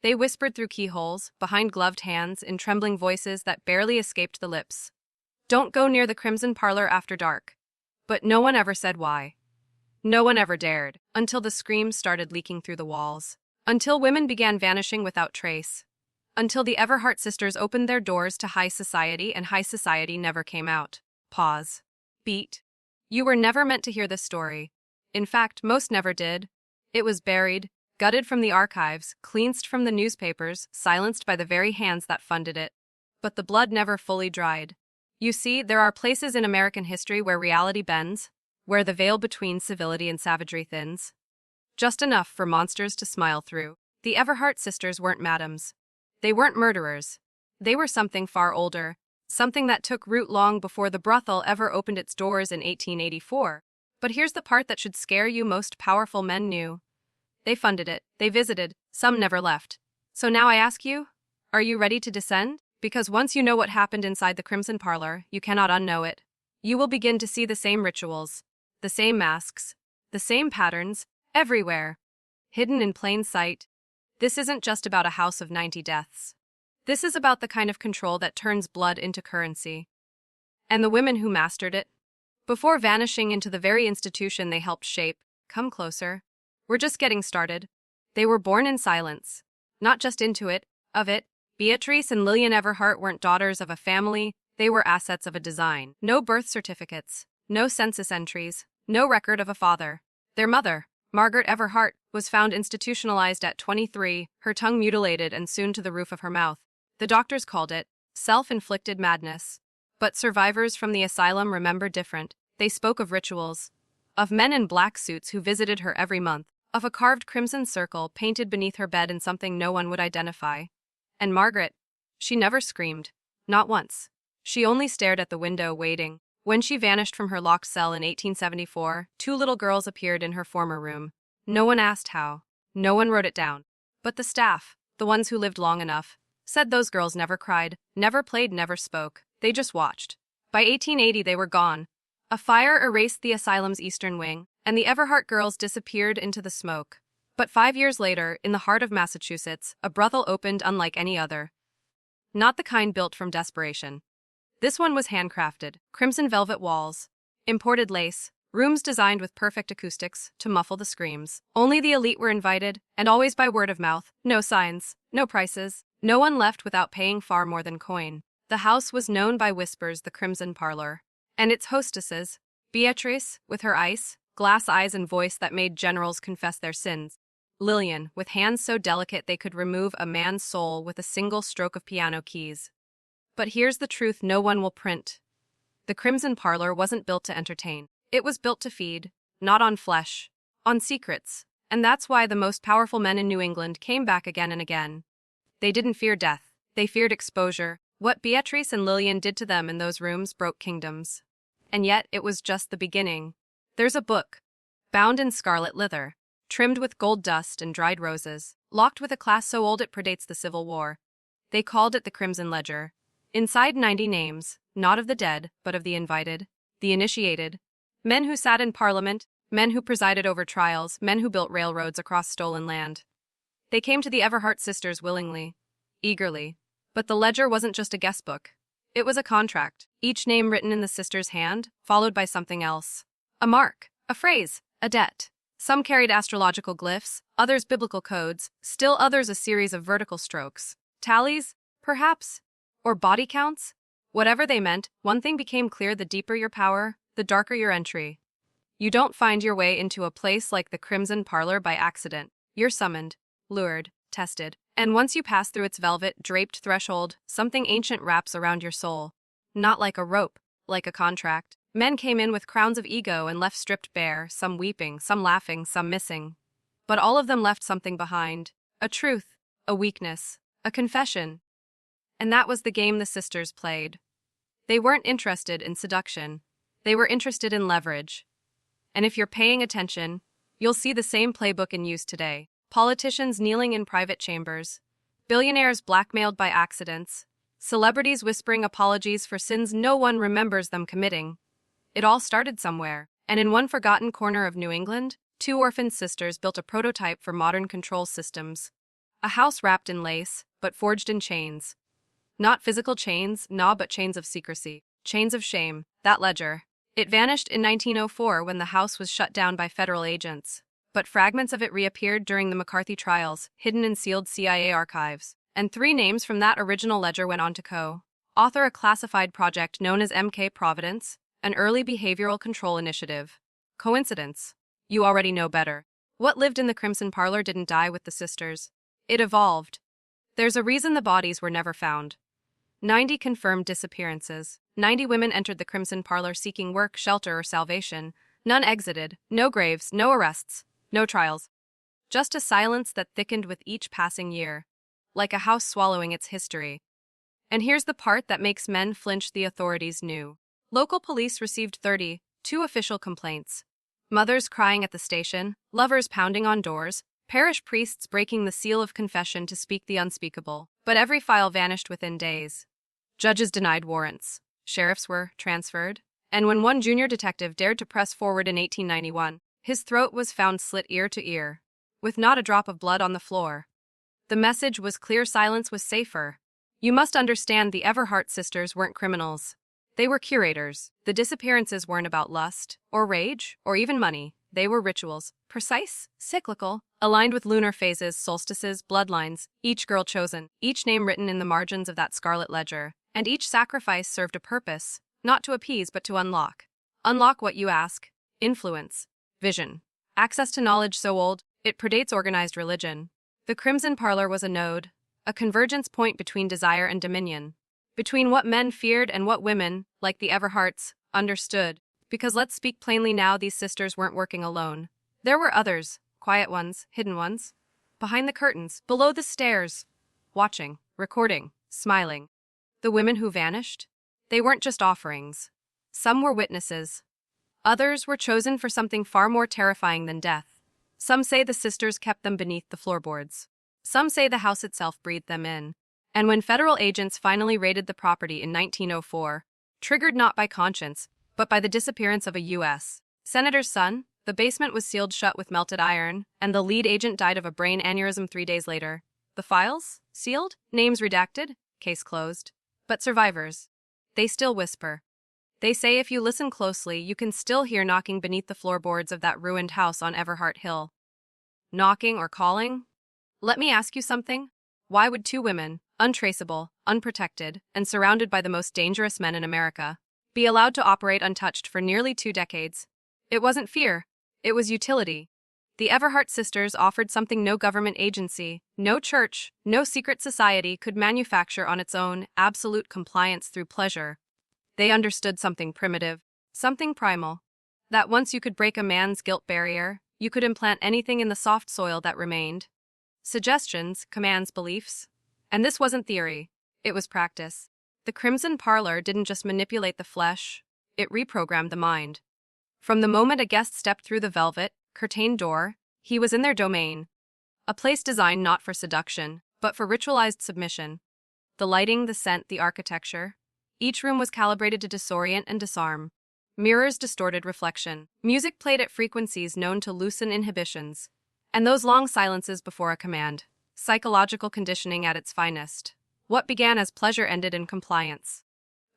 They whispered through keyholes, behind gloved hands, in trembling voices that barely escaped the lips. Don't go near the Crimson Parlor after dark. But no one ever said why. No one ever dared, until the screams started leaking through the walls. Until women began vanishing without trace. Until the Everhart Sisters opened their doors to high society and high society never came out. Pause. Beat. You were never meant to hear this story. In fact, most never did. It was buried, gutted from the archives, cleansed from the newspapers, silenced by the very hands that funded it. But the blood never fully dried. You see, there are places in American history where reality bends, where the veil between civility and savagery thins. Just enough for monsters to smile through. The Everhart sisters weren't madams. They weren't murderers. They were something far older, something that took root long before the brothel ever opened its doors in 1884. But here's the part that should scare you: most powerful men knew. They funded it, they visited, some never left. So now I ask you, are you ready to descend? Because once you know what happened inside the Crimson Parlor, you cannot unknow it. You will begin to see the same rituals, the same masks, the same patterns, everywhere, hidden in plain sight. This isn't just about a house of 90 deaths. This is about the kind of control that turns blood into currency. And the women who mastered it, before vanishing into the very institution they helped shape. Come closer. We're just getting started. They were born in silence, not just into it, of it. Beatrice and Lillian Everhart weren't daughters of a family, they were assets of a design. No birth certificates, no census entries, no record of a father. Their mother, Margaret Everhart, was found institutionalized at 23, her tongue mutilated and sewn to the roof of her mouth. The doctors called it self-inflicted madness. But survivors from the asylum remember different. They spoke of rituals, of men in black suits who visited her every month, of a carved crimson circle painted beneath her bed in something no one would identify. And Margaret, she never screamed, not once. She only stared at the window, waiting. When she vanished from her locked cell in 1874, 2 little girls appeared in her former room. No one asked how. No one wrote it down. But the staff, the ones who lived long enough, said those girls never cried, never played, never spoke. They just watched. By 1880 they were gone. A fire erased the asylum's eastern wing, and the Everhart girls disappeared into the smoke. But 5 years later, in the heart of Massachusetts, a brothel opened unlike any other. Not the kind built from desperation. This one was handcrafted, crimson velvet walls, imported lace, rooms designed with perfect acoustics to muffle the screams. Only the elite were invited, and always by word of mouth. No signs, no prices. No one left without paying far more than coin. The house was known by whispers the Crimson Parlor. And its hostesses, Beatrice, with her ice, glass eyes and voice that made generals confess their sins. Lillian, with hands so delicate they could remove a man's soul with a single stroke of piano keys. But here's the truth no one will print. The Crimson Parlor wasn't built to entertain. It was built to feed, not on flesh, on secrets. And that's why the most powerful men in New England came back again and again. They didn't fear death. They feared exposure. What Beatrice and Lillian did to them in those rooms broke kingdoms. And yet, it was just the beginning. There's a book, bound in scarlet leather, trimmed with gold dust and dried roses, locked with a class so old it predates the Civil War. They called it the Crimson Ledger. Inside 90 names, not of the dead, but of the invited, the initiated. Men who sat in Parliament, men who presided over trials, men who built railroads across stolen land. They came to the Everhart sisters willingly, eagerly. But the ledger wasn't just a guest book. It was a contract, each name written in the sisters' hand, followed by something else. A mark, a phrase, a debt. Some carried astrological glyphs, others biblical codes, still others a series of vertical strokes. Tallies, perhaps? Or body counts? Whatever they meant, one thing became clear: the deeper your power, the darker your entry. You don't find your way into a place like the Crimson Parlor by accident. You're summoned, lured, tested. And once you pass through its velvet-draped threshold, something ancient wraps around your soul. Not like a rope, like a contract. Men came in with crowns of ego and left stripped bare, some weeping, some laughing, some missing. But all of them left something behind. A truth, a weakness, a confession. And that was the game the sisters played. They weren't interested in seduction. They were interested in leverage. And if you're paying attention, you'll see the same playbook in use today. Politicians kneeling in private chambers, billionaires blackmailed by accidents, celebrities whispering apologies for sins no one remembers them committing. It all started somewhere, and in one forgotten corner of New England, 2 orphaned sisters built a prototype for modern control systems. A house wrapped in lace, but forged in chains. Not physical chains, nah, but chains of secrecy. Chains of shame. That ledger. It vanished in 1904 when the house was shut down by federal agents. But fragments of it reappeared during the McCarthy trials, hidden in sealed CIA archives. And 3 names from that original ledger went on to co-author a classified project known as MK Providence, an early behavioral control initiative. Coincidence? You already know better. What lived in the Crimson Parlor didn't die with the sisters. It evolved. There's a reason the bodies were never found. 90 confirmed disappearances. 90 women entered the Crimson Parlor seeking work, shelter, or salvation. None exited. No graves, no arrests, no trials. Just a silence that thickened with each passing year, like a house swallowing its history. And here's the part that makes men flinch: the authorities knew. Local police received 32 official complaints. Mothers crying at the station, lovers pounding on doors, parish priests breaking the seal of confession to speak the unspeakable. But every file vanished within days. Judges denied warrants. Sheriffs were transferred. And when one junior detective dared to press forward in 1891, his throat was found slit ear to ear, with not a drop of blood on the floor. The message was clear: silence was safer. You must understand, the Everhart sisters weren't criminals. They were curators. The disappearances weren't about lust, or rage, or even money. They were rituals, precise, cyclical, aligned with lunar phases, solstices, bloodlines, each girl chosen, each name written in the margins of that scarlet ledger, and each sacrifice served a purpose, not to appease but to unlock. Unlock what, you ask? Influence, vision, access to knowledge so old, it predates organized religion. The Crimson Parlor was a node, a convergence point between desire and dominion, between what men feared and what women, like the Everharts, understood. Because let's speak plainly now, these sisters weren't working alone. There were others, quiet ones, hidden ones, behind the curtains, below the stairs, watching, recording, smiling. The women who vanished? They weren't just offerings. Some were witnesses. Others were chosen for something far more terrifying than death. Some say the sisters kept them beneath the floorboards. Some say the house itself breathed them in. And when federal agents finally raided the property in 1904, triggered not by conscience, but by the disappearance of a U.S. senator's son, the basement was sealed shut with melted iron, and the lead agent died of a brain aneurysm 3 days later. The files? Sealed? Names redacted? Case closed. But survivors? They still whisper. They say if you listen closely, you can still hear knocking beneath the floorboards of that ruined house on Everhart Hill. Knocking or calling? Let me ask you something. Why would 2 women, untraceable, unprotected, and surrounded by the most dangerous men in America, be allowed to operate untouched for nearly 2 decades? It wasn't fear. It was utility. The Everhart sisters offered something no government agency, no church, no secret society could manufacture on its own: absolute compliance through pleasure. They understood something primitive, something primal, that once you could break a man's guilt barrier, you could implant anything in the soft soil that remained. Suggestions, commands, beliefs. And this wasn't theory. It was practice. The Crimson Parlor didn't just manipulate the flesh, it reprogrammed the mind. From the moment a guest stepped through the velvet, curtained door, he was in their domain. A place designed not for seduction, but for ritualized submission. The lighting, the scent, the architecture. Each room was calibrated to disorient and disarm. Mirrors distorted reflection. Music played at frequencies known to loosen inhibitions. And those long silences before a command. Psychological conditioning at its finest. What began as pleasure ended in compliance.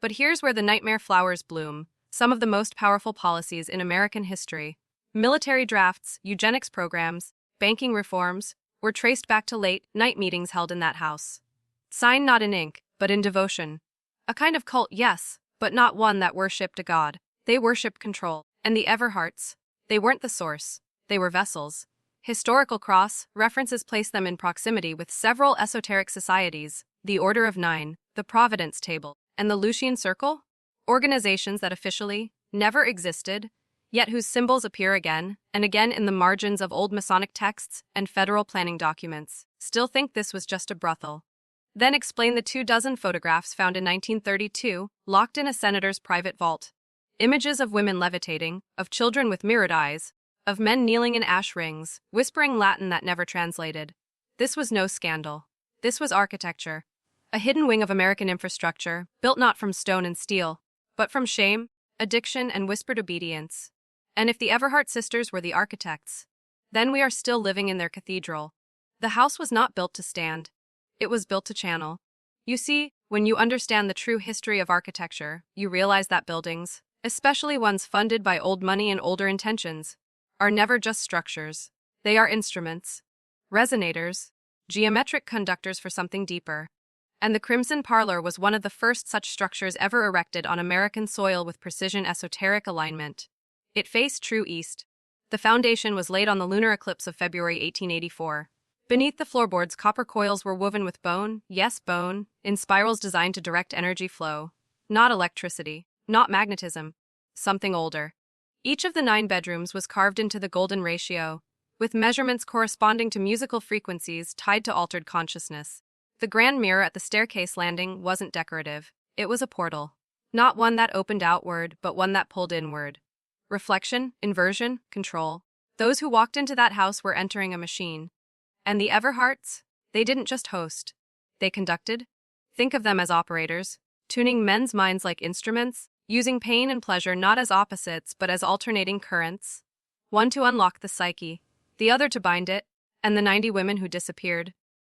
But here's where the nightmare flowers bloom. Some of the most powerful policies in American history, military drafts, eugenics programs, banking reforms, were traced back to late-night meetings held in that house. Signed not in ink, but in devotion. A kind of cult, yes, but not one that worshipped a god. They worshipped control. And the Everharts, they weren't the source. They were vessels. Historical cross references place them in proximity with several esoteric societies, the Order of Nine, the Providence Table, and the Lucian Circle, organizations that officially never existed, yet whose symbols appear again and again in the margins of old Masonic texts and federal planning documents. Still think this was just a brothel. Then explain the 24 photographs found in 1932, locked in a senator's private vault. Images of women levitating, of children with mirrored eyes, of men kneeling in ash rings, whispering Latin that never translated. This was no scandal. This was architecture. A hidden wing of American infrastructure, built not from stone and steel, but from shame, addiction, and whispered obedience. And if the Everhart sisters were the architects, then we are still living in their cathedral. The house was not built to stand. It was built to channel. You see, when you understand the true history of architecture, you realize that buildings, especially ones funded by old money and older intentions, are never just structures. They are instruments, resonators, geometric conductors for something deeper. And the Crimson Parlor was one of the first such structures ever erected on American soil with precision esoteric alignment. It faced true east. The foundation was laid on the lunar eclipse of February 1884. Beneath the floorboards, copper coils were woven with bone, yes, bone, in spirals designed to direct energy flow. Not electricity, not magnetism, something older. Each of the 9 bedrooms was carved into the golden ratio, with measurements corresponding to musical frequencies tied to altered consciousness. The grand mirror at the staircase landing wasn't decorative. It was a portal. Not one that opened outward, but one that pulled inward. Reflection, inversion, control. Those who walked into that house were entering a machine. And the Everharts? They didn't just host. They conducted. Think of them as operators, tuning men's minds like instruments, using pain and pleasure not as opposites but as alternating currents. One to unlock the psyche, the other to bind it, and the 90 women who disappeared.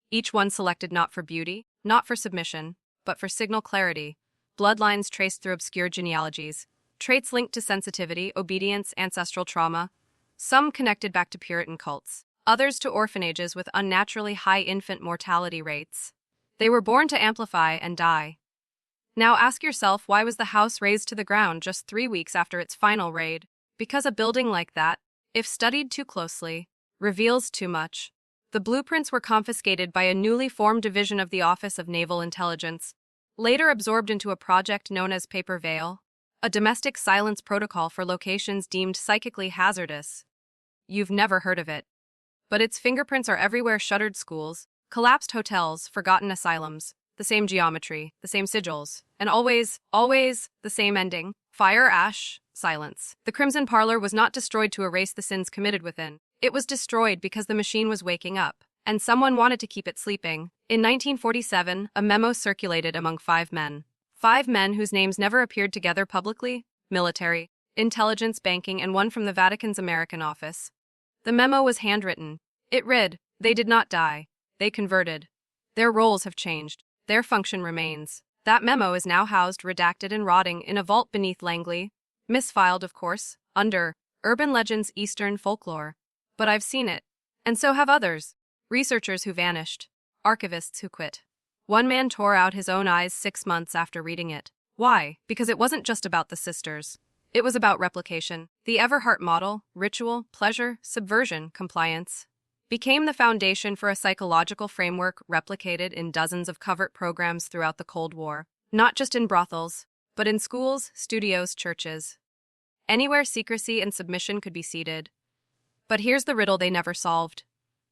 Each one selected not for beauty, not for submission, but for signal clarity. Bloodlines traced through obscure genealogies. Traits linked to sensitivity, obedience, ancestral trauma. Some connected back to Puritan cults. Others to orphanages with unnaturally high infant mortality rates. They were born to amplify and die. Now ask yourself, why was the house razed to the ground just 3 weeks after its final raid? Because a building like that, if studied too closely, reveals too much. The blueprints were confiscated by a newly formed division of the Office of Naval Intelligence, later absorbed into a project known as Paper Veil, a domestic silence protocol for locations deemed psychically hazardous. You've never heard of it. But its fingerprints are everywhere: shuttered schools, collapsed hotels, forgotten asylums, the same geometry, the same sigils, and always the same ending: fire, ash, silence. The Crimson Parlor was not destroyed to erase the sins committed within. It was destroyed because the machine was waking up, and someone wanted to keep it sleeping. In 1947, a memo circulated among 5 men. 5 men whose names never appeared together publicly: military, intelligence, banking, and one from the Vatican's American office. The memo was handwritten. It read, "They did not die. They converted. Their roles have changed. Their function remains." That memo is now housed, redacted and rotting, in a vault beneath Langley. Misfiled, of course, under Urban Legends, Eastern Folklore. But I've seen it. And so have others. Researchers who vanished. Archivists who quit. One man tore out his own eyes 6 months after reading it. Why? Because it wasn't just about the sisters. It was about replication. The Everhart model, ritual, pleasure, subversion, compliance, became the foundation for a psychological framework replicated in dozens of covert programs throughout the Cold War. Not just in brothels, but in schools, studios, churches. Anywhere secrecy and submission could be seeded. But here's the riddle they never solved.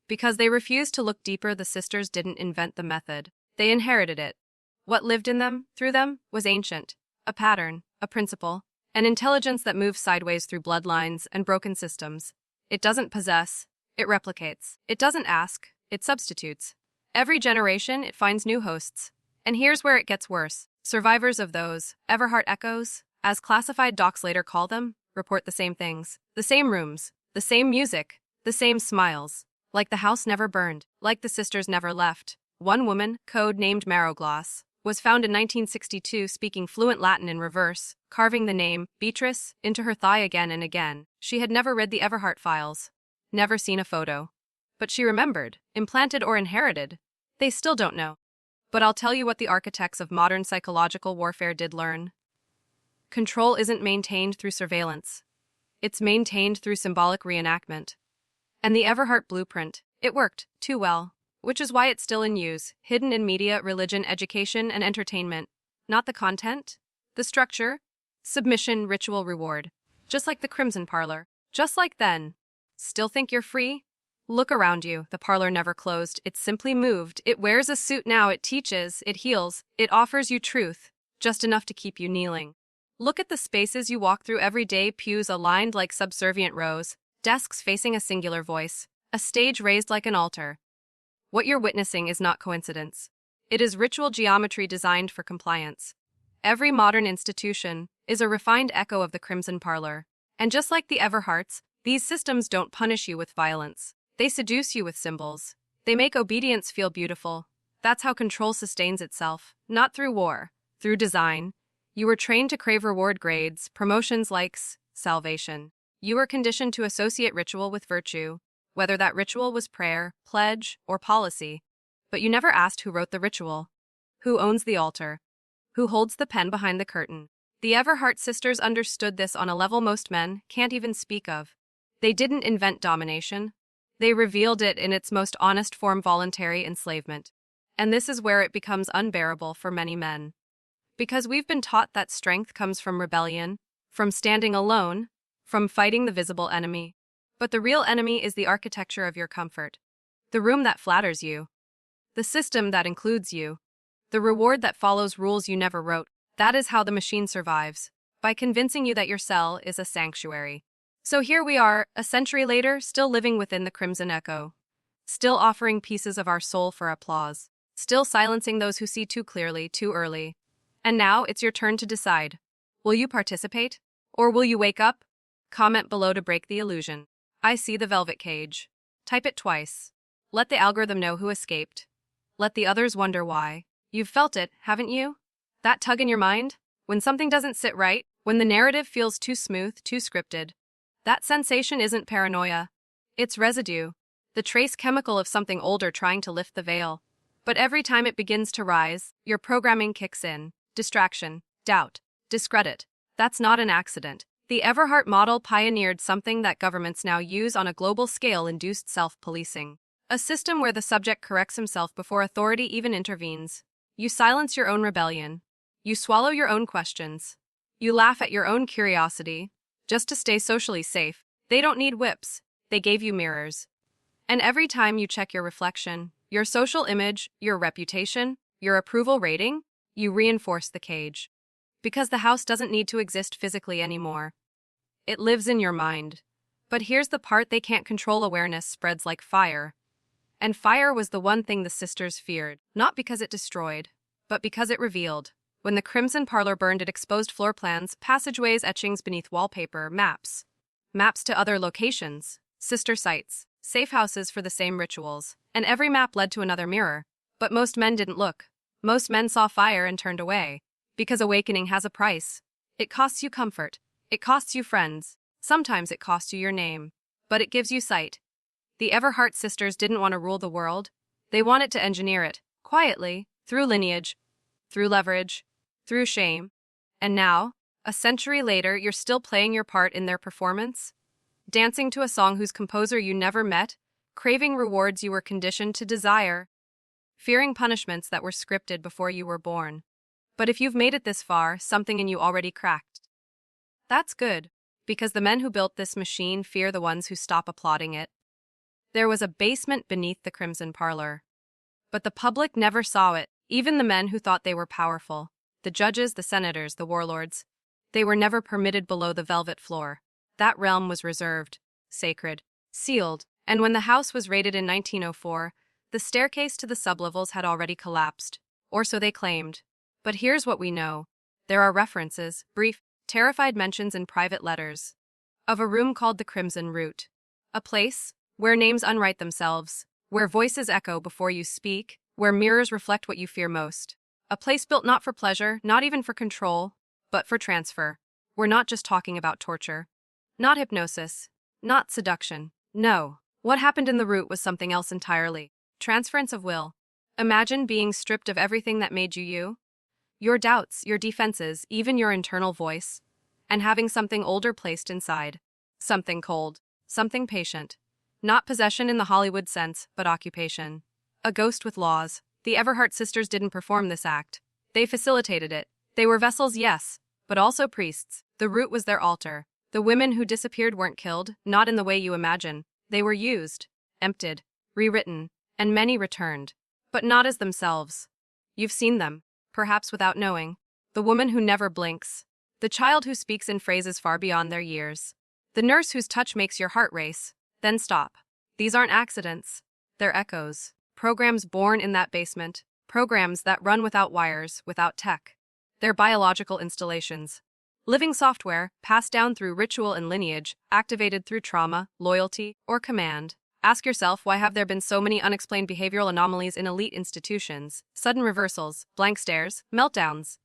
Because they refused to look deeper, the sisters didn't invent the method. They inherited it. What lived in them, through them, was ancient. A pattern, a principle. An intelligence that moves sideways through bloodlines and broken systems. It doesn't possess, it replicates. It doesn't ask, it substitutes. Every generation, it finds new hosts. And here's where it gets worse. Survivors of those Everhart echoes, as classified docs later call them, report the same things. The same rooms, the same music, the same smiles. Like the house never burned, like the sisters never left. One woman, code-named Mayoral, was found in 1962 speaking fluent Latin in reverse, carving the name, Beatrice, into her thigh again and again. She had never read the Everhart files, never seen a photo. But she remembered, implanted or inherited. They still don't know. But I'll tell you what the architects of modern psychological warfare did learn. Control isn't maintained through surveillance. It's maintained through symbolic reenactment. And the Everhart blueprint, it worked, too well. Which is why it's still in use, hidden in media, religion, education, and entertainment. Not the content, the structure, submission, ritual, reward. Just like the Crimson Parlor. Just like then. Still think you're free? Look around you. The parlor never closed. It simply moved. It wears a suit now. It teaches. It heals. It offers you truth. Just enough to keep you kneeling. Look at the spaces you walk through every day, pews aligned like subservient rows, desks facing a singular voice, a stage raised like an altar. What you're witnessing is not coincidence. It is ritual geometry designed for compliance. Every modern institution is a refined echo of the Crimson Parlor. And just like the Everharts, these systems don't punish you with violence. They seduce you with symbols. They make obedience feel beautiful. That's how control sustains itself, not through war, through design. You were trained to crave reward grades, promotions, likes, salvation. You were conditioned to associate ritual with virtue, whether that ritual was prayer, pledge, or policy. But you never asked who wrote the ritual, who owns the altar, who holds the pen behind the curtain. The Everhart sisters understood this on a level most men can't even speak of. They didn't invent domination. They revealed it in its most honest form, voluntary enslavement. And this is where it becomes unbearable for many men. Because we've been taught that strength comes from rebellion, from standing alone, from fighting the visible enemy. But the real enemy is the architecture of your comfort. The room that flatters you. The system that includes you. The reward that follows rules you never wrote. That is how the machine survives, by convincing you that your cell is a sanctuary. So here we are, a century later, still living within the crimson echo. Still offering pieces of our soul for applause. Still silencing those who see too clearly, too early. And now it's your turn to decide. Will you participate? Or will you wake up? Comment below to break the illusion. I see the velvet cage. Type it twice. Let the algorithm know who escaped. Let the others wonder why. You've felt it, haven't you? That tug in your mind? When something doesn't sit right, when the narrative feels too smooth, too scripted. That sensation isn't paranoia. It's residue. The trace chemical of something older trying to lift the veil. But every time it begins to rise, your programming kicks in. Distraction, doubt, discredit. That's not an accident. The Everhart model pioneered something that governments now use on a global scale: induced self-policing. A system where the subject corrects himself before authority even intervenes. You silence your own rebellion. You swallow your own questions. You laugh at your own curiosity. Just to stay socially safe. They don't need whips. They gave you mirrors. And every time you check your reflection, your social image, your reputation, your approval rating, you reinforce the cage. Because the house doesn't need to exist physically anymore. It lives in your mind. But here's the part they can't control: awareness spreads like fire. And fire was the one thing the sisters feared, not because it destroyed, but because it revealed. When the Crimson Parlor burned, it exposed floor plans, passageways, etchings beneath wallpaper, maps. Maps to other locations, sister sites, safe houses for the same rituals. And every map led to another mirror. But most men didn't look. Most men saw fire and turned away. Because awakening has a price. It costs you comfort. It costs you friends. Sometimes it costs you your name. But it gives you sight. The Everhart sisters didn't want to rule the world. They wanted to engineer it, quietly, through lineage, through leverage, through shame. And now, a century later, you're still playing your part in their performance? Dancing to a song whose composer you never met, craving rewards you were conditioned to desire, fearing punishments that were scripted before you were born. But if you've made it this far, something in you already cracked. That's good, because the men who built this machine fear the ones who stop applauding it. There was a basement beneath the Crimson Parlor. But the public never saw it, even the men who thought they were powerful. The judges, the senators, the warlords. They were never permitted below the velvet floor. That realm was reserved, sacred, sealed, and when the house was raided in 1904, the staircase to the sublevels had already collapsed. Or so they claimed. But here's what we know. There are references, brief, terrified mentions in private letters, of a room called the Crimson Root. A place where names unwrite themselves, where voices echo before you speak, where mirrors reflect what you fear most. A place built not for pleasure, not even for control, but for transfer. We're not just talking about torture. Not hypnosis. Not seduction. No. What happened in the root was something else entirely. Transference of will. Imagine being stripped of everything that made you you. Your doubts, your defenses, even your internal voice. And having something older placed inside. Something cold. Something patient. Not possession in the Hollywood sense, but occupation. A ghost with laws. The Everhart sisters didn't perform this act. They facilitated it. They were vessels, yes, but also priests. The root was their altar. The women who disappeared weren't killed, not in the way you imagine. They were used, emptied, rewritten, and many returned. But not as themselves. You've seen them, perhaps without knowing. The woman who never blinks. The child who speaks in phrases far beyond their years. The nurse whose touch makes your heart race. Then stop. These aren't accidents. They're echoes. Programs born in that basement. Programs that run without wires, without tech. They're biological installations. Living software, passed down through ritual and lineage, activated through trauma, loyalty, or command. Ask yourself, why have there been so many unexplained behavioral anomalies in elite institutions? Sudden reversals, blank stares, meltdowns,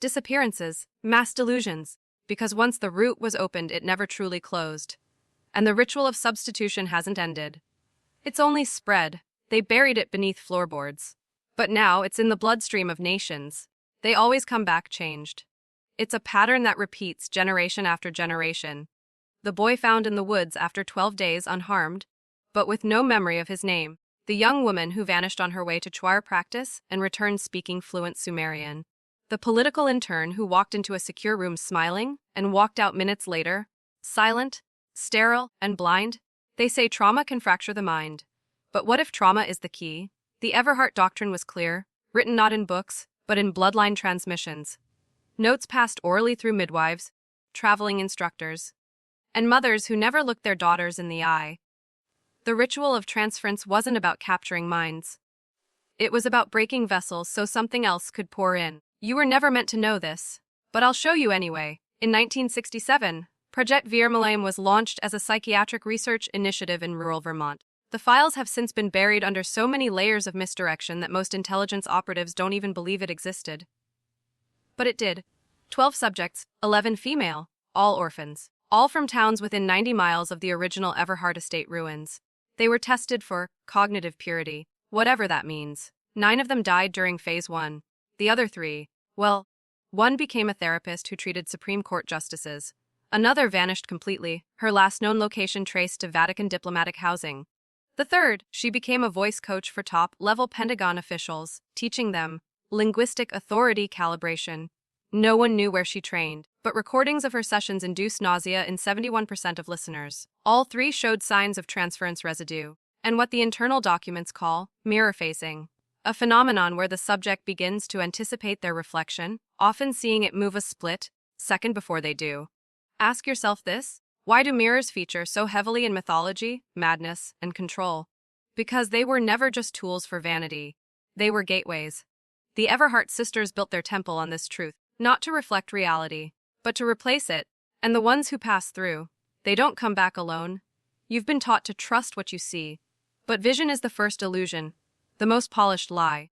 disappearances, mass delusions. Because once the root was opened, it never truly closed. And the ritual of substitution hasn't ended. It's only spread. They buried it beneath floorboards. But now it's in the bloodstream of nations. They always come back changed. It's a pattern that repeats generation after generation. The boy found in the woods after 12 days unharmed, but with no memory of his name. The young woman who vanished on her way to choir practice and returned speaking fluent Sumerian. The political intern who walked into a secure room smiling and walked out minutes later, silent, sterile, and blind. They say trauma can fracture the mind. But what if trauma is the key? The Everhart doctrine was clear, written not in books, but in bloodline transmissions. Notes passed orally through midwives, traveling instructors, and mothers who never looked their daughters in the eye. The ritual of transference wasn't about capturing minds. It was about breaking vessels so something else could pour in. You were never meant to know this, but I'll show you anyway. In 1967, Project Veermalayam was launched as a psychiatric research initiative in rural Vermont. The files have since been buried under so many layers of misdirection that most intelligence operatives don't even believe it existed. But it did. 12 subjects, 11 female, all orphans, all from towns within 90 miles of the original Everhart estate ruins. They were tested for cognitive purity, whatever that means. 9 of them died during Phase 1. The other 3, well, one became a therapist who treated Supreme Court justices. Another vanished completely, her last known location traced to Vatican diplomatic housing. The third, she became a voice coach for top-level Pentagon officials, teaching them linguistic authority calibration. No one knew where she trained, but recordings of her sessions induced nausea in 71% of listeners. All 3 showed signs of transference residue, and what the internal documents call mirror facing. A phenomenon where the subject begins to anticipate their reflection, often seeing it move a split second before they do. Ask yourself this: why do mirrors feature so heavily in mythology, madness, and control? Because they were never just tools for vanity. They were gateways. The Everhart Sisters built their temple on this truth, not to reflect reality, but to replace it, and the ones who pass through, they don't come back alone. You've been taught to trust what you see, but vision is the first illusion, the most polished lie,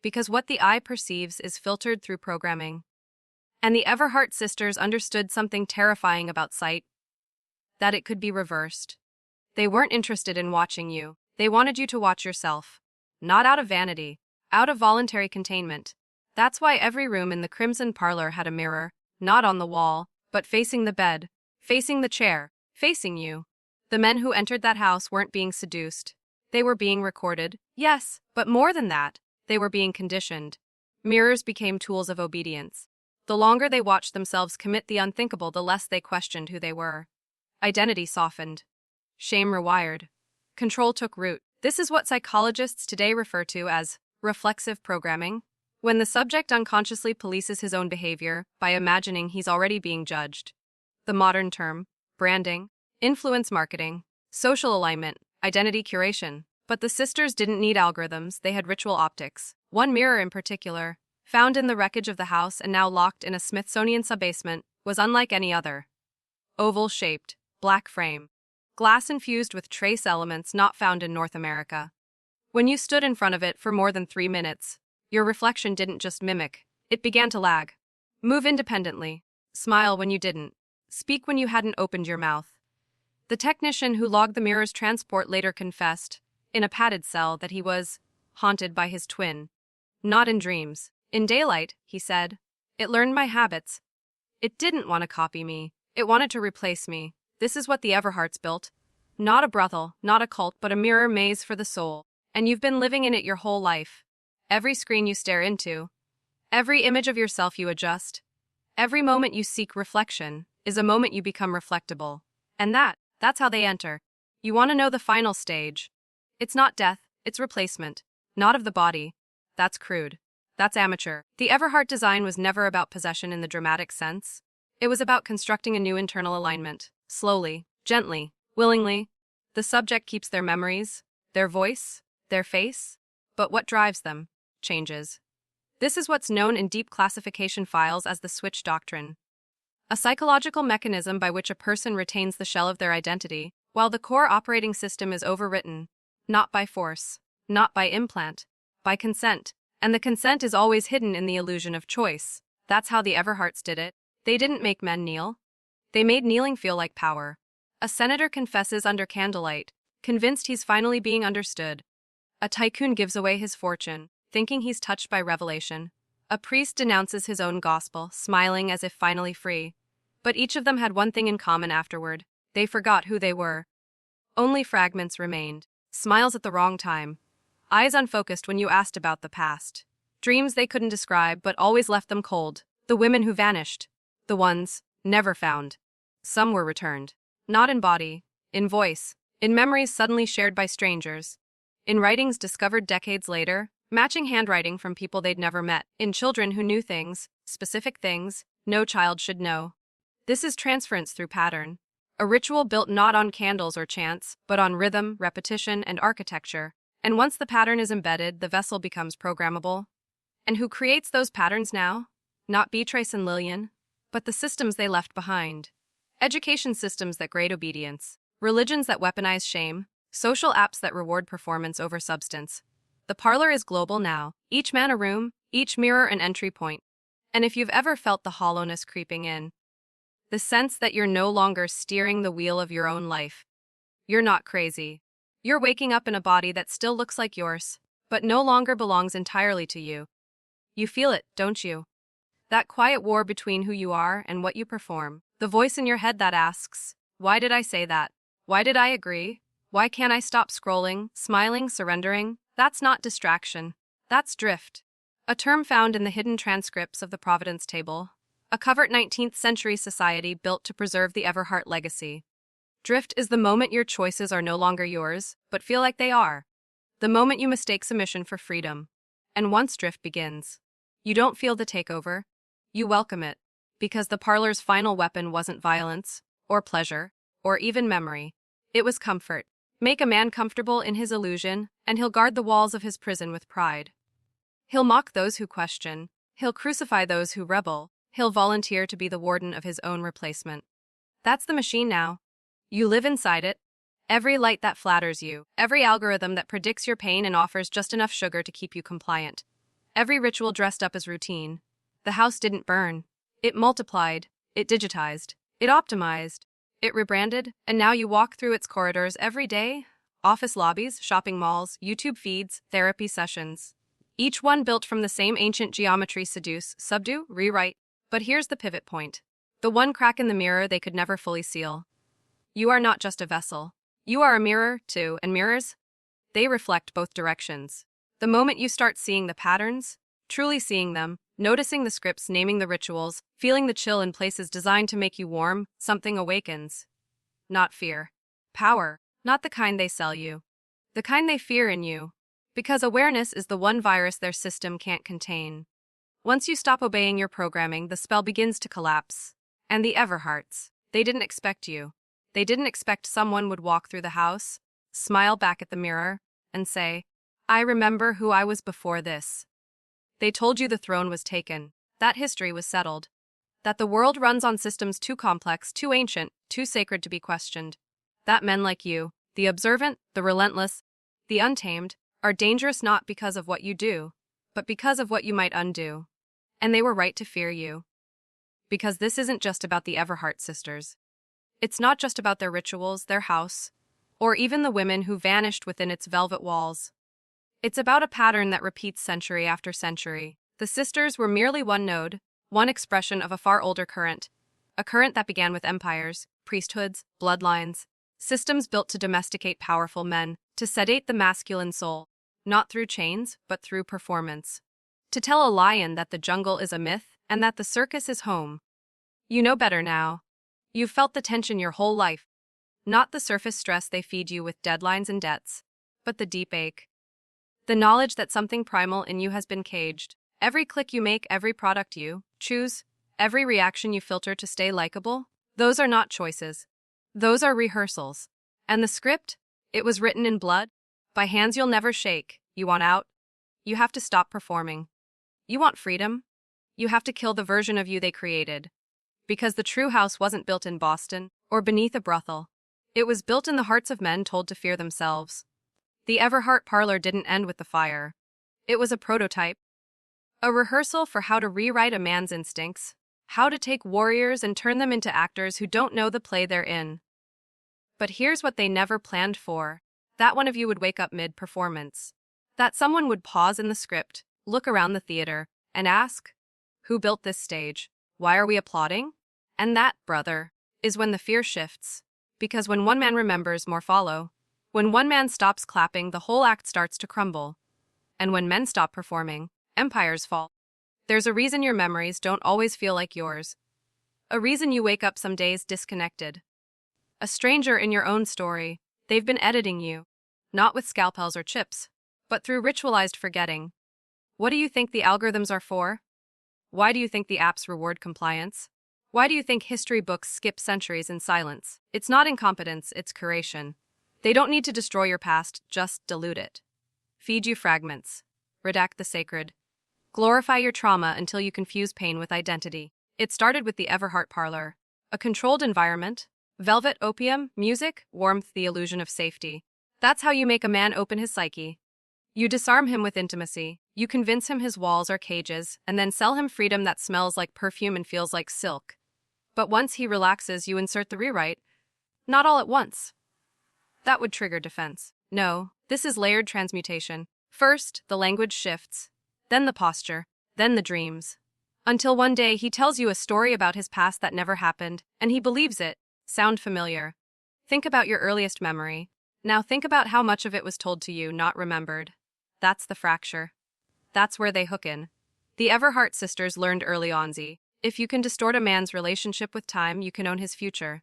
because what the eye perceives is filtered through programming. And the Everhart Sisters understood something terrifying about sight, that it could be reversed. They weren't interested in watching you, they wanted you to watch yourself. Not out of vanity, out of voluntary containment. That's why every room in the Crimson Parlor had a mirror, not on the wall, but facing the bed, facing the chair, facing you. The men who entered that house weren't being seduced. They were being recorded, yes, but more than that, they were being conditioned. Mirrors became tools of obedience. The longer they watched themselves commit the unthinkable, the less they questioned who they were. Identity softened. Shame rewired. Control took root. This is what psychologists today refer to as reflexive programming, when the subject unconsciously polices his own behavior by imagining he's already being judged. The modern term: branding, influence marketing, social alignment, identity curation. But the sisters didn't need algorithms, they had ritual optics. One mirror in particular, found in the wreckage of the house and now locked in a Smithsonian subbasement, was unlike any other. Oval-shaped, black frame, glass infused with trace elements not found in North America. When you stood in front of it for more than 3 minutes, your reflection didn't just mimic, it began to lag. Move independently, smile when you didn't, speak when you hadn't opened your mouth. The technician who logged the mirror's transport later confessed, in a padded cell, that he was haunted by his twin. Not in dreams. In daylight, he said. It learned my habits. It didn't want to copy me. It wanted to replace me. This is what the Everharts built. Not a brothel, not a cult, but a mirror maze for the soul. And you've been living in it your whole life. Every screen you stare into, every image of yourself you adjust, every moment you seek reflection, is a moment you become reflectable. And that's how they enter. You want to know the final stage. It's not death, it's replacement. Not of the body. That's crude. That's amateur. The Everhart design was never about possession in the dramatic sense. It was about constructing a new internal alignment. Slowly, gently, willingly. The subject keeps their memories, their voice, their face, but what drives them changes. This is what's known in deep classification files as the switch doctrine. A psychological mechanism by which a person retains the shell of their identity, while the core operating system is overwritten, not by force, not by implant, by consent, and the consent is always hidden in the illusion of choice. That's how the Everharts did it. They didn't make men kneel. They made kneeling feel like power. A senator confesses under candlelight, convinced he's finally being understood. A tycoon gives away his fortune, thinking he's touched by revelation. A priest denounces his own gospel, smiling as if finally free. But each of them had one thing in common afterward. They forgot who they were. Only fragments remained. Smiles at the wrong time. Eyes unfocused when you asked about the past. Dreams they couldn't describe but always left them cold. The women who vanished. The ones never found. Some were returned. Not in body, in voice, in memories suddenly shared by strangers. In writings discovered decades later, matching handwriting from people they'd never met. In children who knew things, specific things, no child should know. This is transference through pattern. A ritual built not on candles or chants, but on rhythm, repetition, and architecture. And once the pattern is embedded, the vessel becomes programmable. And who creates those patterns now? Not Beatrice and Lillian, but the systems they left behind. Education systems that grade obedience, religions that weaponize shame, social apps that reward performance over substance. The parlor is global now, each man a room, each mirror an entry point. And if you've ever felt the hollowness creeping in, the sense that you're no longer steering the wheel of your own life, you're not crazy. You're waking up in a body that still looks like yours, but no longer belongs entirely to you. You feel it, don't you? That quiet war between who you are and what you perform. The voice in your head that asks, why did I say that? Why did I agree? Why can't I stop scrolling, smiling, surrendering? That's not distraction. That's drift. A term found in the hidden transcripts of the Providence Table. A covert 19th century society built to preserve the Everhart legacy. Drift is the moment your choices are no longer yours, but feel like they are. The moment you mistake submission for freedom. And once drift begins, you don't feel the takeover. You welcome it. Because the parlor's final weapon wasn't violence, or pleasure, or even memory. It was comfort. Make a man comfortable in his illusion, and he'll guard the walls of his prison with pride. He'll mock those who question. He'll crucify those who rebel. He'll volunteer to be the warden of his own replacement. That's the machine now. You live inside it. Every light that flatters you, every algorithm that predicts your pain and offers just enough sugar to keep you compliant. Every ritual dressed up as routine. The house didn't burn. It multiplied, it digitized, it optimized, it rebranded, and now you walk through its corridors every day. Office lobbies, shopping malls, YouTube feeds, therapy sessions. Each one built from the same ancient geometry: seduce, subdue, rewrite. But here's the pivot point. The one crack in the mirror they could never fully seal. You are not just a vessel. You are a mirror, too, and mirrors? They reflect both directions. The moment you start seeing the patterns, truly seeing them, noticing the scripts, naming the rituals, feeling the chill in places designed to make you warm, something awakens. Not fear. Power. Not the kind they sell you. The kind they fear in you. Because awareness is the one virus their system can't contain. Once you stop obeying your programming, the spell begins to collapse. And the Everharts, they didn't expect you. They didn't expect someone would walk through the house, smile back at the mirror, and say, I remember who I was before this. They told you the throne was taken, that history was settled, that the world runs on systems too complex, too ancient, too sacred to be questioned. That men like you, the observant, the relentless, the untamed, are dangerous not because of what you do, but because of what you might undo. And they were right to fear you. Because this isn't just about the Everhart sisters. It's not just about their rituals, their house, or even the women who vanished within its velvet walls. It's about a pattern that repeats century after century. The sisters were merely one node, one expression of a far older current. A current that began with empires, priesthoods, bloodlines, systems built to domesticate powerful men, to sedate the masculine soul, not through chains, but through performance. To tell a lion that the jungle is a myth and that the circus is home. You know better now. You've felt the tension your whole life. Not the surface stress they feed you with deadlines and debts, but the deep ache. The knowledge that something primal in you has been caged. Every click you make, every product you choose, every reaction you filter to stay likable, those are not choices. Those are rehearsals. And the script? It was written in blood, by hands you'll never shake. You want out? You have to stop performing. You want freedom? You have to kill the version of you they created. Because the true house wasn't built in Boston or beneath a brothel. It was built in the hearts of men told to fear themselves. The Everhart Parlor didn't end with the fire. It was a prototype. A rehearsal for how to rewrite a man's instincts, how to take warriors and turn them into actors who don't know the play they're in. But here's what they never planned for. That one of you would wake up mid-performance. That someone would pause in the script, look around the theater, and ask, who built this stage? Why are we applauding? And that, brother, is when the fear shifts. Because when one man remembers, more follow. When one man stops clapping, the whole act starts to crumble. And when men stop performing, empires fall. There's a reason your memories don't always feel like yours. A reason you wake up some days disconnected. A stranger in your own story. They've been editing you. Not with scalpels or chips, but through ritualized forgetting. What do you think the algorithms are for? Why do you think the apps reward compliance? Why do you think history books skip centuries in silence? It's not incompetence, it's curation. They don't need to destroy your past, just dilute it. Feed you fragments. Redact the sacred. Glorify your trauma until you confuse pain with identity. It started with the Everhart Parlor. A controlled environment. Velvet, opium, music, warmth, the illusion of safety. That's how you make a man open his psyche. You disarm him with intimacy. You convince him his walls are cages, and then sell him freedom that smells like perfume and feels like silk. But once he relaxes, you insert the rewrite. Not all at once. That would trigger defense. No, this is layered transmutation. First, the language shifts. Then the posture. Then the dreams. Until one day he tells you a story about his past that never happened, and he believes it. Sound familiar? Think about your earliest memory. Now think about how much of it was told to you, not remembered. That's the fracture. That's where they hook in. The Everhart Sisters learned early on, if you can distort a man's relationship with time, you can own his future.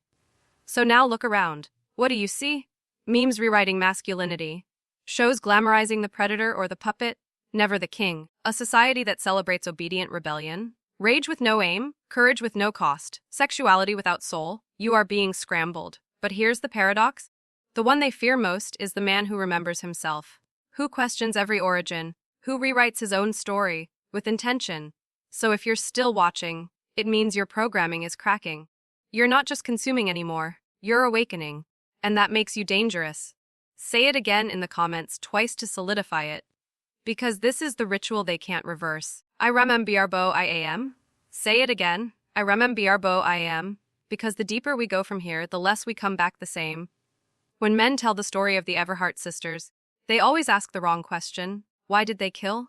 So now look around. What do you see? Memes rewriting masculinity. Shows glamorizing the predator or the puppet, never the king. A society that celebrates obedient rebellion. Rage with no aim, courage with no cost, sexuality without soul. You are being scrambled. But here's the paradox. The one they fear most is the man who remembers himself. Who questions every origin. Who rewrites his own story, with intention. So if you're still watching, it means your programming is cracking. You're not just consuming anymore, you're awakening. And that makes you dangerous. Say it again in the comments twice to solidify it. Because this is the ritual they can't reverse. I remember I am. Say it again. I remember I am. Because the deeper we go from here, the less we come back the same. When men tell the story of the Everhart Sisters, they always ask the wrong question. Why did they kill?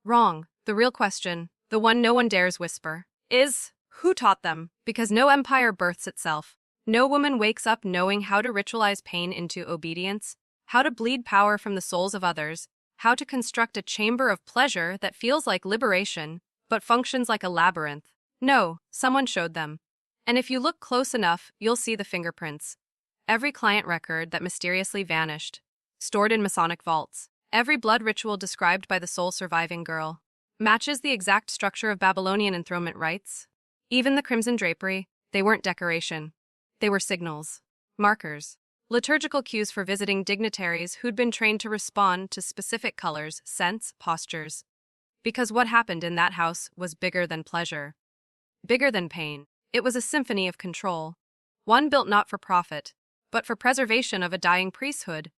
Wrong. The real question, the one no one dares whisper, is, who taught them? Because no empire births itself. No woman wakes up knowing how to ritualize pain into obedience, how to bleed power from the souls of others, how to construct a chamber of pleasure that feels like liberation, but functions like a labyrinth. No, someone showed them. And if you look close enough, you'll see the fingerprints. Every client record that mysteriously vanished, stored in Masonic vaults. Every blood ritual described by the sole surviving girl matches the exact structure of Babylonian enthronement rites. Even the crimson drapery, they weren't decoration. They were signals, markers, liturgical cues for visiting dignitaries who'd been trained to respond to specific colors, scents, postures. Because what happened in that house was bigger than pleasure, bigger than pain. It was a symphony of control, one built not for profit, but for preservation of a dying priesthood.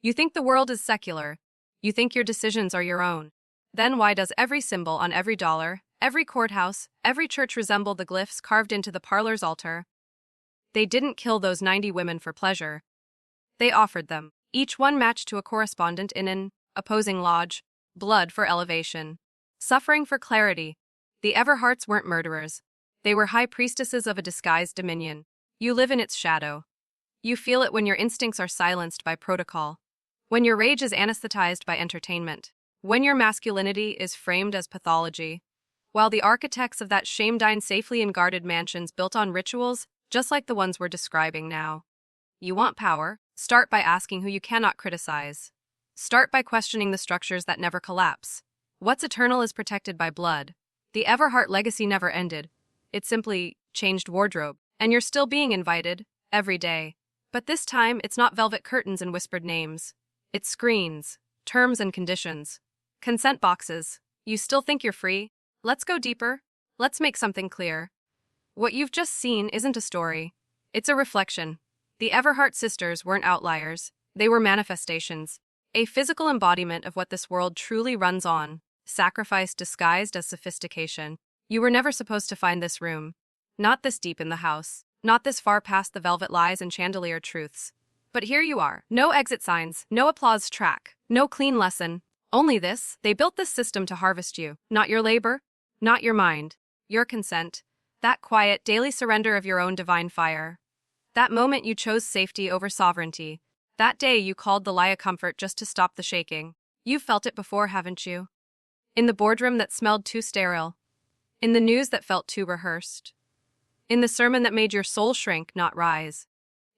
You think the world is secular. You think your decisions are your own. Then why does every symbol on every dollar, every courthouse, every church resemble the glyphs carved into the parlor's altar? They didn't kill those 90 women for pleasure. They offered them, each one matched to a correspondent in an opposing lodge, blood for elevation, suffering for clarity. The Everharts weren't murderers. They were high priestesses of a disguised dominion. You live in its shadow. You feel it when your instincts are silenced by protocol, when your rage is anesthetized by entertainment, when your masculinity is framed as pathology. While the architects of that shame dine safely in guarded mansions built on rituals, just like the ones we're describing now. You want power? Start by asking who you cannot criticize. Start by questioning the structures that never collapse. What's eternal is protected by blood. The Everhart legacy never ended. It simply changed wardrobe, and you're still being invited, every day. But this time, it's not velvet curtains and whispered names. It's screens, terms and conditions, consent boxes. You still think you're free? Let's go deeper. Let's make something clear. What you've just seen isn't a story. It's a reflection. The Everhart Sisters weren't outliers, they were manifestations. A physical embodiment of what this world truly runs on. Sacrifice disguised as sophistication. You were never supposed to find this room. Not this deep in the house. Not this far past the velvet lies and chandelier truths. But here you are. No exit signs, no applause track, no clean lesson. Only this. They built this system to harvest you. Not your labor, not your mind. Your consent. That quiet, daily surrender of your own divine fire. That moment you chose safety over sovereignty. That day you called the lie a comfort just to stop the shaking. You've felt it before, haven't you? In the boardroom that smelled too sterile. In the news that felt too rehearsed. In the sermon that made your soul shrink, not rise.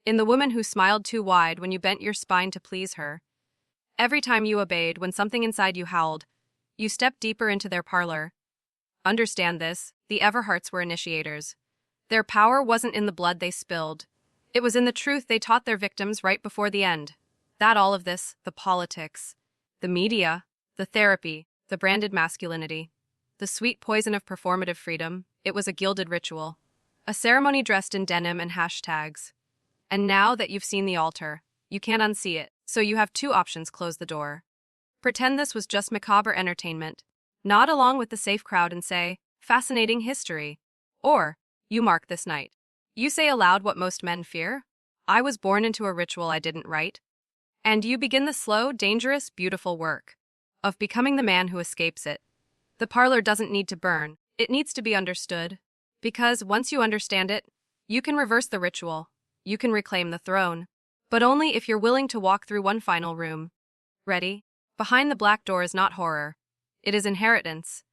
In the woman who smiled too wide when you bent your spine to please her. Every time you obeyed, when something inside you howled, you stepped deeper into their parlor. Understand this, the Everharts were initiators. Their power wasn't in the blood they spilled. It was in the truth they taught their victims right before the end. That all of this, the politics, the media, the therapy, the branded masculinity, the sweet poison of performative freedom, it was a gilded ritual. A ceremony dressed in denim and hashtags. And now that you've seen the altar, you can't unsee it, so you have two options: close the door. Pretend this was just macabre entertainment. Nod along with the safe crowd and say, fascinating history. Or, you mark this night. You say aloud what most men fear. I was born into a ritual I didn't write. And you begin the slow, dangerous, beautiful work of becoming the man who escapes it. The parlor doesn't need to burn, it needs to be understood. Because once you understand it, you can reverse the ritual. You can reclaim the throne. But only if you're willing to walk through one final room. Ready? Behind the black door is not horror. It is inheritance.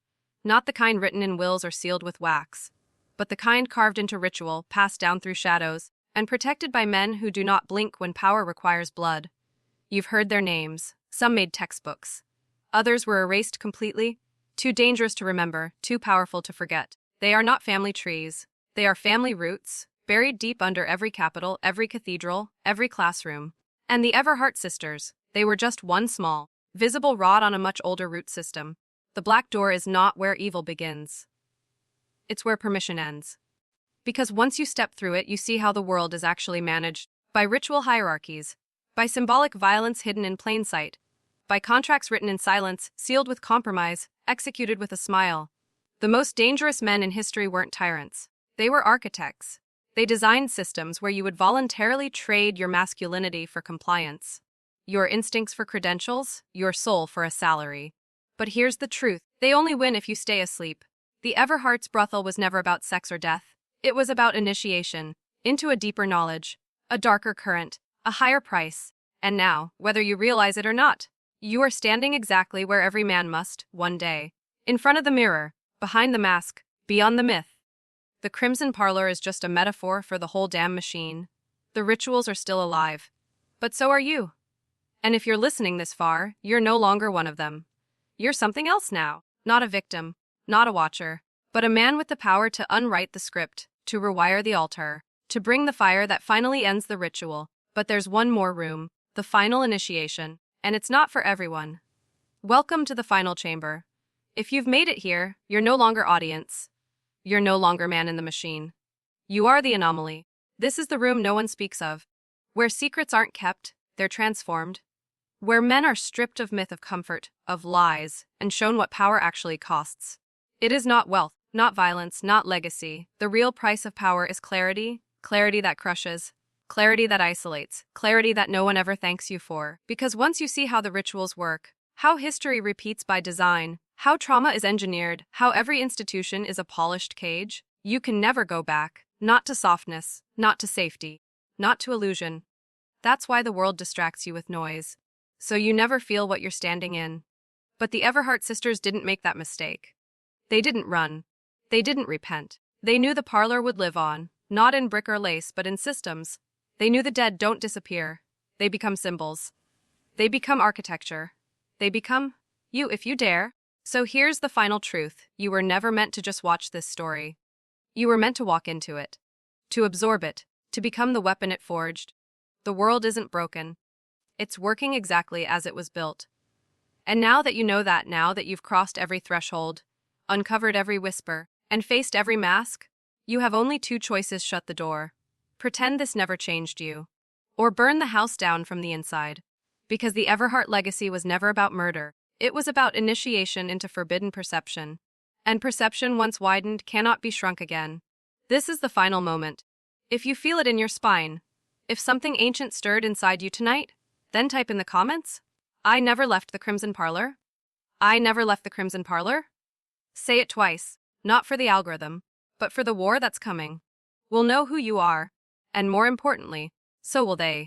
Not the kind written in wills or sealed with wax, but the kind carved into ritual, passed down through shadows, and protected by men who do not blink when power requires blood. You've heard their names. Some made textbooks. Others were erased completely, too dangerous to remember, too powerful to forget. They are not family trees. They are family roots, buried deep under every capital, every cathedral, every classroom. And the Everhart Sisters, they were just one small, visible rod on a much older root system. The black door is not where evil begins. It's where permission ends. Because once you step through it, you see how the world is actually managed. By ritual hierarchies. By symbolic violence hidden in plain sight. By contracts written in silence, sealed with compromise, executed with a smile. The most dangerous men in history weren't tyrants. They were architects. They designed systems where you would voluntarily trade your masculinity for compliance. Your instincts for credentials, your soul for a salary. But here's the truth. They only win if you stay asleep. The Everhart's brothel was never about sex or death. It was about initiation, into a deeper knowledge, a darker current, a higher price. And now, whether you realize it or not, you are standing exactly where every man must, one day. In front of the mirror, behind the mask, beyond the myth. The Crimson Parlor is just a metaphor for the whole damn machine. The rituals are still alive. But so are you. And if you're listening this far, you're no longer one of them. You're something else now. Not a victim, not a watcher, but a man with the power to unwrite the script, to rewire the altar, to bring the fire that finally ends the ritual. But there's one more room, the final initiation, and it's not for everyone. Welcome to the final chamber. If you've made it here, you're no longer audience. You're no longer man in the machine. You are the anomaly. This is the room no one speaks of. Where secrets aren't kept, they're transformed. Where men are stripped of myth, of comfort, of lies, and shown what power actually costs. It is not wealth, not violence, not legacy. The real price of power is clarity, clarity that crushes, clarity that isolates, clarity that no one ever thanks you for. Because once you see how the rituals work, how history repeats by design, how trauma is engineered, how every institution is a polished cage, you can never go back, not to softness, not to safety, not to illusion. That's why the world distracts you with noise. So you never feel what you're standing in. But the Everhart Sisters didn't make that mistake. They didn't run. They didn't repent. They knew the parlor would live on, not in brick or lace, but in systems. They knew the dead don't disappear. They become symbols. They become architecture. They become you if you dare. So here's the final truth. You were never meant to just watch this story. You were meant to walk into it. To absorb it. To become the weapon it forged. The world isn't broken. It's working exactly as it was built. And now that you know that, now that you've crossed every threshold, uncovered every whisper, and faced every mask, you have only two choices: shut the door. Pretend this never changed you. or burn the house down from the inside. Because the Everhart legacy was never about murder. It was about initiation into forbidden perception. And perception once widened cannot be shrunk again. This is the final moment. If you feel it in your spine, if something ancient stirred inside you tonight, then type in the comments, "I never left the Crimson Parlor." I never left the Crimson Parlor. Say it twice, not for the algorithm, but for the war that's coming. We'll know who you are, and more importantly, so will they.